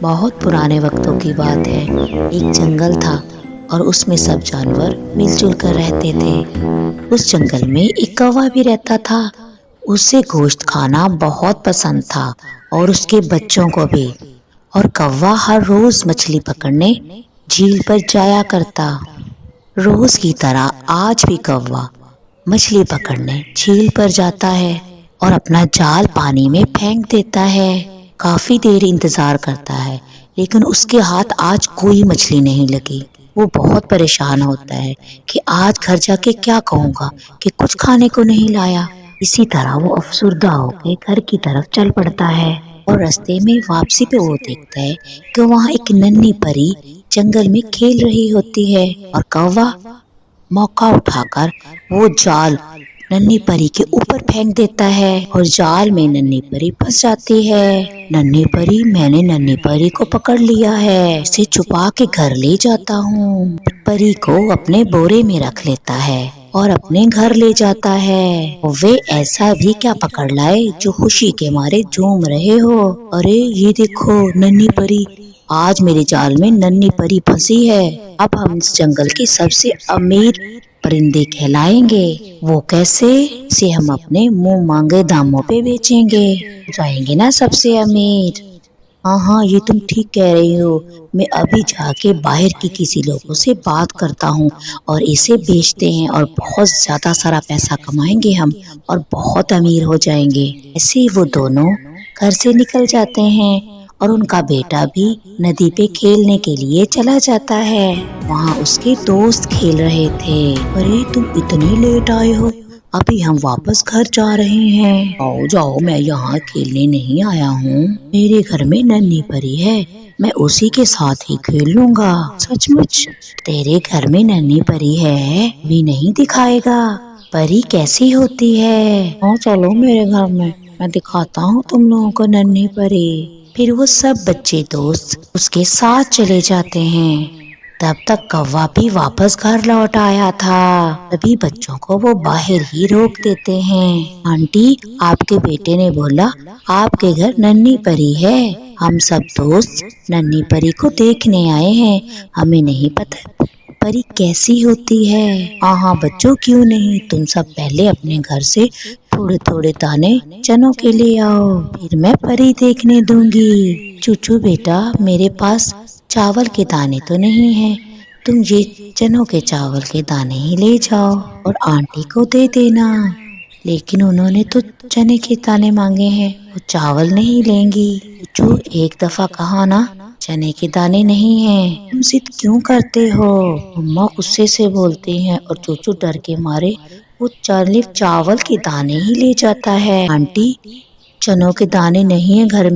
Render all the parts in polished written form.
بہت پرانے وقتوں کی بات ہے۔ ایک جنگل تھا اور اس میں سب جانور مل جل کر رہتے تھے۔ اس جنگل میں ایک کوا بھی رہتا تھا۔ اسے گوشت کھانا بہت پسند تھا اور اس کے بچوں کو بھی۔ اور کوا ہر روز مچھلی پکڑنے جھیل پر جایا کرتا۔ روز کی طرح آج بھی کوا مچھلی پکڑنے جھیل پر جاتا ہے اور اپنا جال پانی میں پھینک دیتا ہے۔ کافی دیر انتظار کرتا ہے لیکن اس کے ہاتھ آج کوئی مچھلی نہیں لگی۔ وہ بہت پریشان ہوتا ہے کہ آج گھر جا کے کیا کہوں گا کہ کچھ کھانے کو نہیں لایا۔ اسی طرح وہ افسردہ ہو کے گھر کی طرف چل پڑتا ہے اور راستے میں واپسی پہ وہ دیکھتا ہے کہ وہاں ایک ننھی پری جنگل میں کھیل رہی ہوتی ہے اور کوا موقع اٹھا کر وہ جال ننھی پری کے اوپر پھینک دیتا ہے اور جال میں ننھی پری پھنس جاتی ہے۔ ننھی پری، میں نے ننھی پری کو پکڑ لیا ہے، اسے چھپا کے گھر لے جاتا ہوں۔ پری کو اپنے بورے میں رکھ لیتا ہے اور اپنے گھر لے جاتا ہے۔ وہ ایسا بھی کیا پکڑ لائے جو خوشی کے مارے جھوم رہے ہو۔ ارے یہ دیکھو ننھی پری، آج میرے جال میں ننھی پری پھنسی ہے۔ اب ہم اس جنگل کے سب سے امیر پرندے کہلائیں گے۔ وہ کیسے؟ اسے ہم اپنے منہ مانگے داموں پہ بیچیں گے، جائیں گے نا سب سے امیر۔ ہاں یہ تم ٹھیک کہہ رہی ہو، میں ابھی جا کے باہر کی کسی لوگوں سے بات کرتا ہوں اور اسے بیچتے ہیں اور بہت زیادہ سارا پیسہ کمائیں گے ہم اور بہت امیر ہو جائیں گے۔ ایسے وہ دونوں گھر سے نکل جاتے ہیں اور ان کا بیٹا بھی ندی پہ کھیلنے کے لیے چلا جاتا ہے۔ وہاں اس کے دوست کھیل رہے تھے۔ ارے تم اتنے لیٹ آئے ہو، ابھی ہم واپس گھر جا رہے ہیں۔ آؤ جاؤ، میں یہاں کھیلنے نہیں آیا ہوں، میرے گھر میں ننھی پری ہے، میں اسی کے ساتھ ہی کھیل لوں گا۔ سچ مچ؟ تیرے گھر میں ننھی پری ہے؟ بھی نہیں دکھائے گا؟ پری کیسی ہوتی ہے؟ ہاں چلو میرے گھر میں دکھاتا ہوں تم لوگوں کو ننھی پری۔ پھر وہ سب بچے دوست اس کے ساتھ چلے جاتے ہیں۔ تب تک کوا بھی واپس گھر لوٹ آیا تھا۔ سبھی بچوں کو وہ باہر ہی روک دیتے ہیں۔ آنٹی، آپ کے بیٹے نے بولا آپ کے گھر ننھی پری ہے، ہم سب دوست ننھی پری کو دیکھنے آئے ہیں، ہمیں نہیں پتہ پری کیسی ہوتی ہے۔ ہاں بچوں، کیوں نہیں، تم سب پہلے اپنے گھر سے تھوڑے تھوڑے دانے چنوں کے لے آؤ، پھر میں پری دیکھنے دوں گی۔ چوچو بیٹا، میرے پاس چاول کے دانے تو نہیں ہیں، تم یہ چنوں کے چاول کے دانے ہی لے جاؤ اور آنٹی کو دے دینا۔ لیکن انہوں نے تو چنے کے دانے مانگے ہیں، وہ چاول نہیں لیں گی۔ چوچو ایک دفعہ کہا نا چنے کے دانے نہیں ہیں، تم ضد کیوں کرتے ہو؟ اماں غصے سے بولتی ہیں اور چوچو ڈر کے مارے وہ چاول کے دانے ہی لے جاتا ہے۔ آنٹی، چنوں کے دانے نہیں ہیں گھر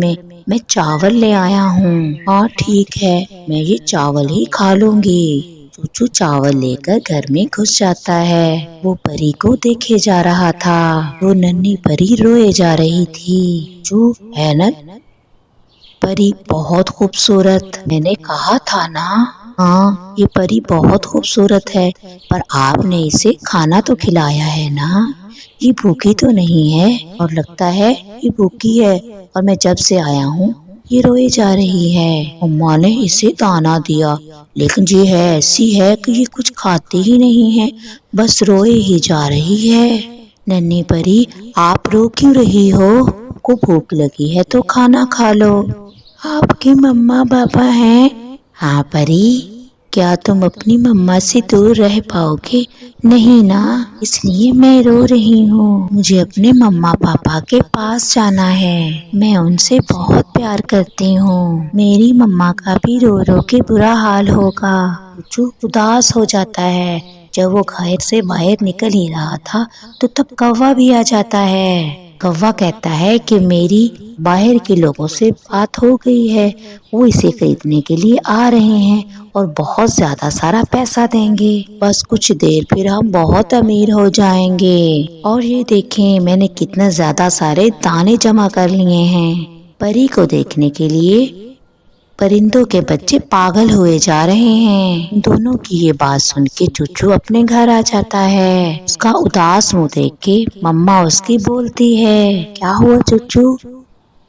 میں چاول لے آیا ہوں۔ ہاں ٹھیک ہے، میں یہ چاول ہی کھا لوں گی۔ چوچو چاول لے کر گھر میں گھس جاتا ہے۔ وہ پری کو دیکھے جا رہا تھا، وہ ننھی پری روئے جا رہی تھی۔ جو ہے نا پری بہت خوبصورت، میں نے کہا تھا نا۔ ہاں یہ پری بہت خوبصورت ہے، پر آپ نے اسے کھانا تو کھلایا ہے نا، یہ بھوکی تو نہیں ہے؟ اور لگتا ہے یہ بھوکی ہے، اور میں جب سے آیا ہوں یہ روئے جا رہی ہے۔ اماں نے اسے دانا دیا لیکن یہ ہے ایسی ہے کہ یہ کچھ کھاتی ہی نہیں ہے، بس روئے ہی جا رہی ہے۔ ننھی پری، آپ رو کیوں رہی ہو؟ کو بھوک لگی ہے تو کھانا کھا لو۔ آپ کے مما پاپا ہیں؟ ہاں پری، کیا تم اپنی مما سے دور رہ پاؤ گے؟ نہیں نا، اس لیے میں رو رہی ہوں، مجھے اپنے مما پاپا کے پاس جانا ہے، میں ان سے بہت پیار کرتی ہوں، میری مما کا بھی رو رو کے برا حال ہوگا۔ جو اداس ہو جاتا ہے، جب وہ گھر سے باہر نکل ہی رہا تھا تو تب کوا بھی آ جاتا ہے۔ کوا کہتا ہے کہ میری باہر کے لوگوں سے بات ہو گئی ہے، وہ اسے خریدنے کے لیے آ رہے ہیں اور بہت زیادہ سارا پیسہ دیں گے، بس کچھ دیر پھر ہم بہت امیر ہو جائیں گے۔ اور یہ دیکھیں میں نے کتنا زیادہ سارے دانے جمع کر لیے ہیں۔ پری کو دیکھنے کے لیے پرندوں کے بچے پاگل ہوئے جا رہے ہیں۔ دونوں کی یہ بات سن کے چوچو اپنے گھر آ جاتا ہے۔ اس کا اداس منہ دیکھ کے مما اس کی بولتی ہے، کیا ہوا چوچو؟